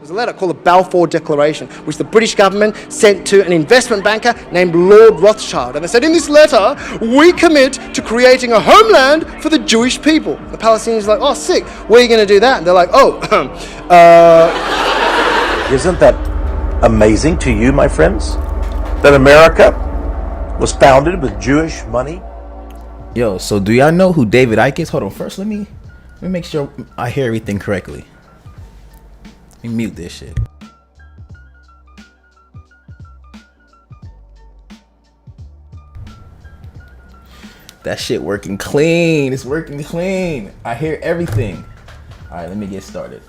There's a letter called the Balfour Declaration, which the British government sent to an investment banker named Lord Rothschild. And they said, in this letter, we commit to creating a homeland for the Jewish people. The Palestinians are like, oh, sick. Where are you going to do that? And they're like, oh, Isn't that amazing to you, my friends? That America was founded with Jewish money? Yo, so do y'all know who David Icke is? Hold on, first let me make sure I hear everything correctly. Let me mute this shit. That shit working clean. It's working clean. I hear everything. All right, let me get started.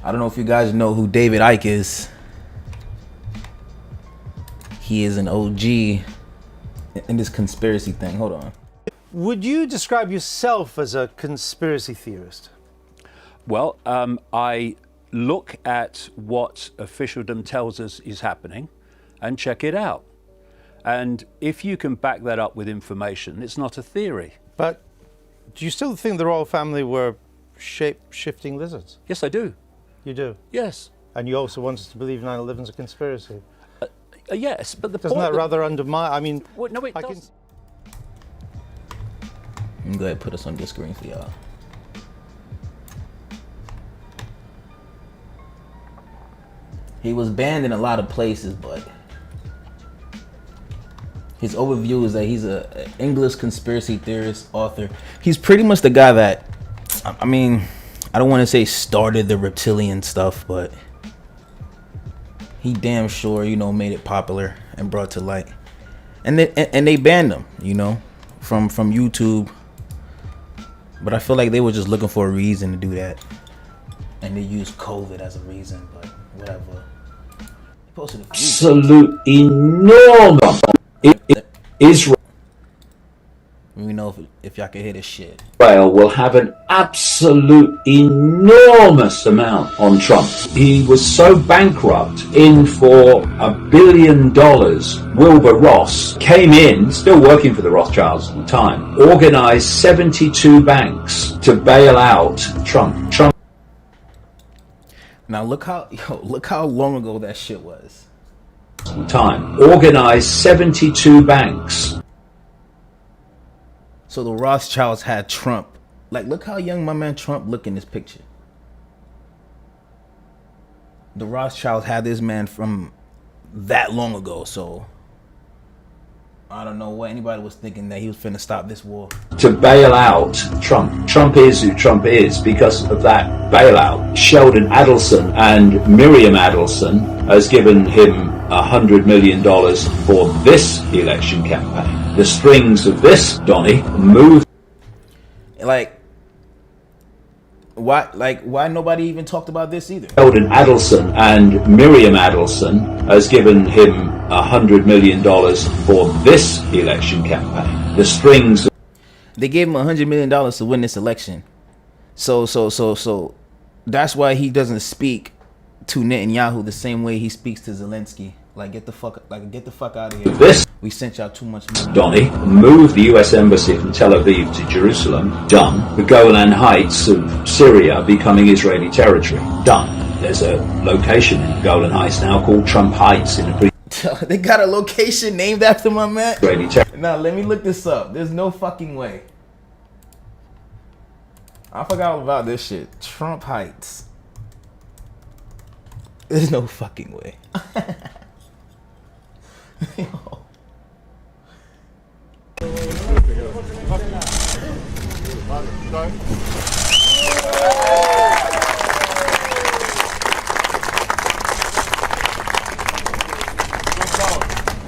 I don't know if you guys know who David Icke is. He is an OG in this conspiracy thing. Hold on. Would you describe yourself as a conspiracy theorist? Well, I look at what officialdom tells us is happening and check it out. And if you can back that up with information, it's not a theory. But do you still think the royal family were shape-shifting lizards? Yes, I do. You do? Yes. And you also want us to believe 9/11 is a conspiracy? Yes, but the Doesn't point that rather undermine? I mean, well, no, it doesn't. I'm gonna go ahead and put this on the screen for y'all. He was banned in a lot of places, but his overview is that he's an English conspiracy theorist, author. He's pretty much the guy that, I mean, I don't want to say started the reptilian stuff, but he damn sure, you know, made it popular and brought to light. And they banned him, you know, from YouTube. But I feel like they were just looking for a reason to do that. And they used COVID as a reason, but whatever. They posted a few. Absolute enormous Israel We know if y'all can hear this shit. will have an absolute enormous amount on Trump. He was so bankrupt, in for $1 billion. Wilbur Ross came in, still working for the Rothschilds at the time, organized 72 banks to bail out Trump. Now look how long ago that shit was. Organized 72 banks. So the Rothschilds had Trump. Like, look how young my man Trump look in this picture. The Rothschilds had this man from that long ago, so I don't know what anybody was thinking that he was finna stop this war. To bail out Trump. Trump is who Trump is because of that bailout. Sheldon Adelson and Miriam Adelson has given him $100 million for this election campaign. The strings of this, Donnie, moved. Like, why nobody even talked about this either? Sheldon Adelson and Miriam Adelson has given him $100 million for this election campaign. The strings. They gave him $100 million to win this election. So that's why he doesn't speak to Netanyahu the same way he speaks to Zelensky. Like, get the fuck out of here. This. We sent y'all too much money. Donnie, moved the US Embassy from Tel Aviv to Jerusalem. Done. The Golan Heights of Syria becoming Israeli territory. Done. There's a location in the Golan Heights now called Trump Heights in the They got a location named after my man. Israeli territory. Now let me look this up. There's no fucking way. I forgot all about this shit. Trump Heights. There's no fucking way. Yo.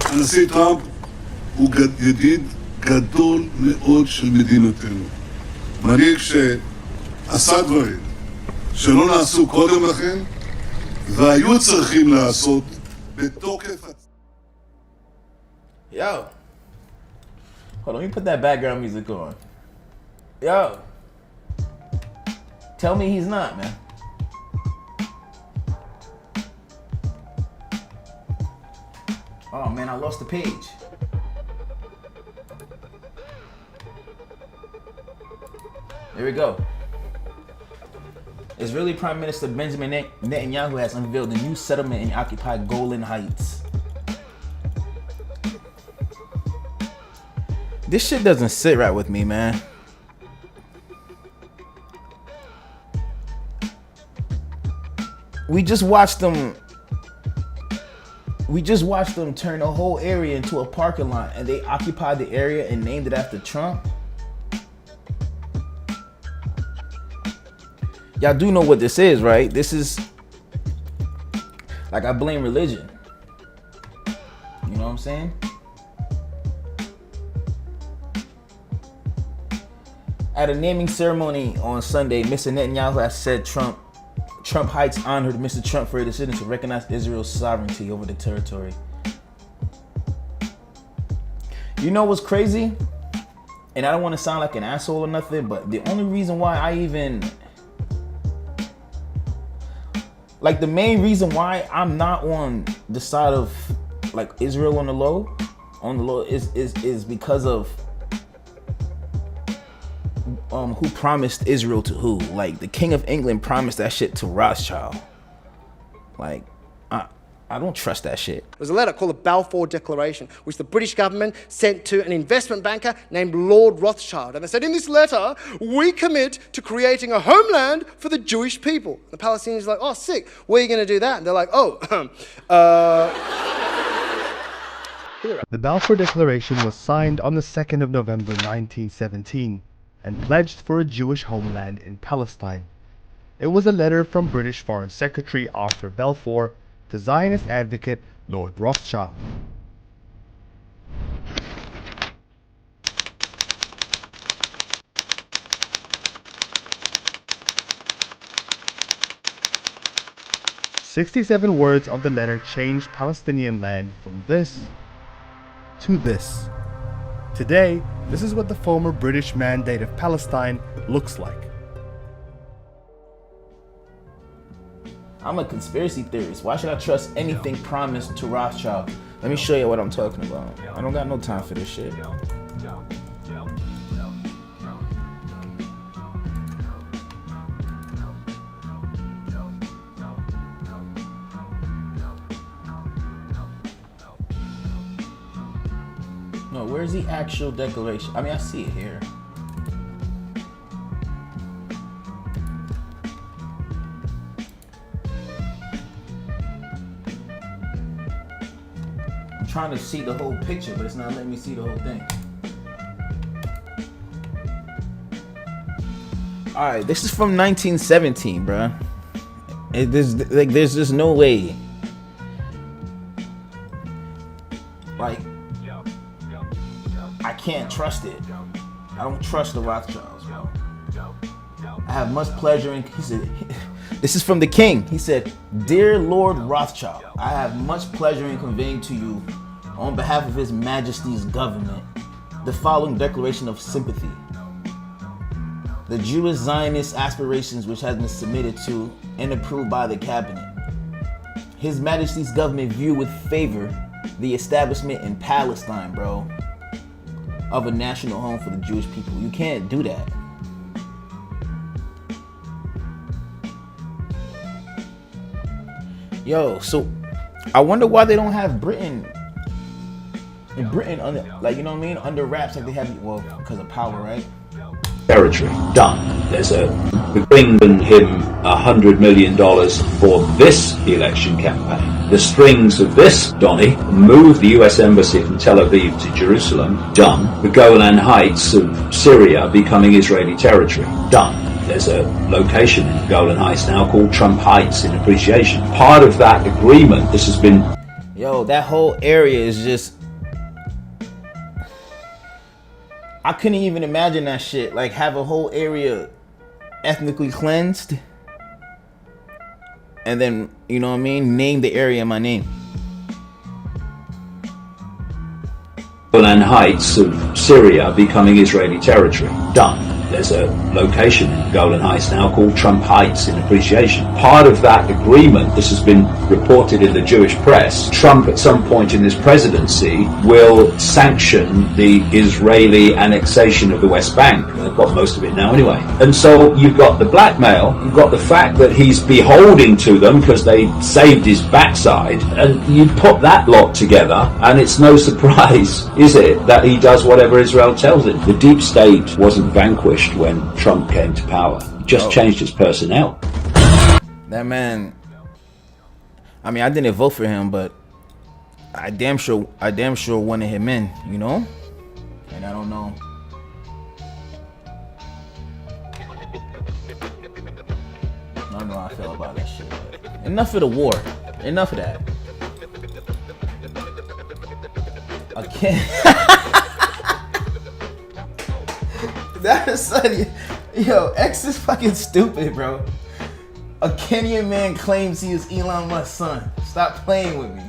הנשיא טראמפ הוא ידיד גדול מאוד של מדינתנו. מנהיג שעשה דברים שלא נעשו קודם לכן והיו צריכים לעשות בתוקף. Yo. Hold on, let me put that background music on. Yo. Tell me he's not, man. Oh man, I lost the page. There we go. Israeli Prime Minister Benjamin Netanyahu has unveiled a new settlement in occupied Golan Heights. This shit doesn't sit right with me, man. We just watched them turn the whole area into a parking lot, and they occupied the area and named it after Trump. Y'all do know what this is, right? This is like, I blame religion. You know what I'm saying? At a naming ceremony on Sunday, Mr. Netanyahu has said Trump Heights honored Mr. Trump for a decision to recognize Israel's sovereignty over the territory. You know what's crazy? And I don't want to sound like an asshole or nothing, but the only reason why I even... like, the main reason why I'm not on the side of, like, Israel on the low is because of who promised Israel to who. Like, the King of England promised that shit to Rothschild. Like, I don't trust that shit. There's a letter called the Balfour Declaration, which the British government sent to an investment banker named Lord Rothschild. And they said, in this letter, we commit to creating a homeland for the Jewish people. The Palestinians are like, oh, sick. Where are you going to do that? And they're like, The Balfour Declaration was signed on the 2nd of November 1917 and pledged for a Jewish homeland in Palestine. It was a letter from British Foreign Secretary Arthur Balfour to Zionist advocate Lord Rothschild. "67 words of the letter changed Palestinian land from this to this. Today, this is what the former British Mandate of Palestine looks like." I'm a conspiracy theorist. Why should I trust anything promised to Rothschild? Let me show you what I'm talking about. I don't got no time for this shit. No, where's the actual declaration? I mean, I see it here. Trying to see the whole picture, but it's not letting me see the whole thing. All right, this is from 1917, bruh. There's just no way. Like, I can't trust it. I don't trust the Rothschilds, bro. I have much pleasure in, he said, this is from the king. He said, "Dear Lord Rothschild, I have much pleasure in conveying to you, on behalf of His Majesty's government, the following declaration of sympathy. The Jewish Zionist aspirations which has been submitted to and approved by the cabinet. His Majesty's government view with favor the establishment in Palestine, bro, of a national home for the Jewish people." You can't do that. Yo, so I wonder why they don't have Britain under, like, you know what I mean, under wraps like they have, well, because of power, right? Territory done. There's bringing him $100 million for this election campaign. The strings of this, Donny, move the US Embassy from Tel Aviv to Jerusalem. Done. The Golan Heights of Syria becoming Israeli territory. Done. There's a location in Golan Heights now called Trump Heights in appreciation. Part of that agreement, this has been... Yo, that whole area is just... I couldn't even imagine that shit. Like, have a whole area ethnically cleansed. And then, you know what I mean? Name the area my name. Golan Heights of Syria becoming Israeli territory. Done. There's a location in Golan Heights now called Trump Heights in appreciation. Part of that agreement, this has been reported in the Jewish press, Trump at some point in his presidency will sanction the Israeli annexation of the West Bank. They've got most of it now anyway. And so you've got the blackmail, you've got the fact that he's beholden to them because they saved his backside, and you put that lot together and it's no surprise, is it, that he does whatever Israel tells him. The deep state wasn't vanquished when Trump came to power. He just changed his personnel. That man, I mean, I didn't vote for him, but I damn sure wanted him in, you know? And I don't know. I don't know how I feel about that shit. Enough of the war. Enough of that. I can't. That is funny. Yo, X is fucking stupid, bro. A Kenyan man claims he is Elon Musk's son. Stop playing with me.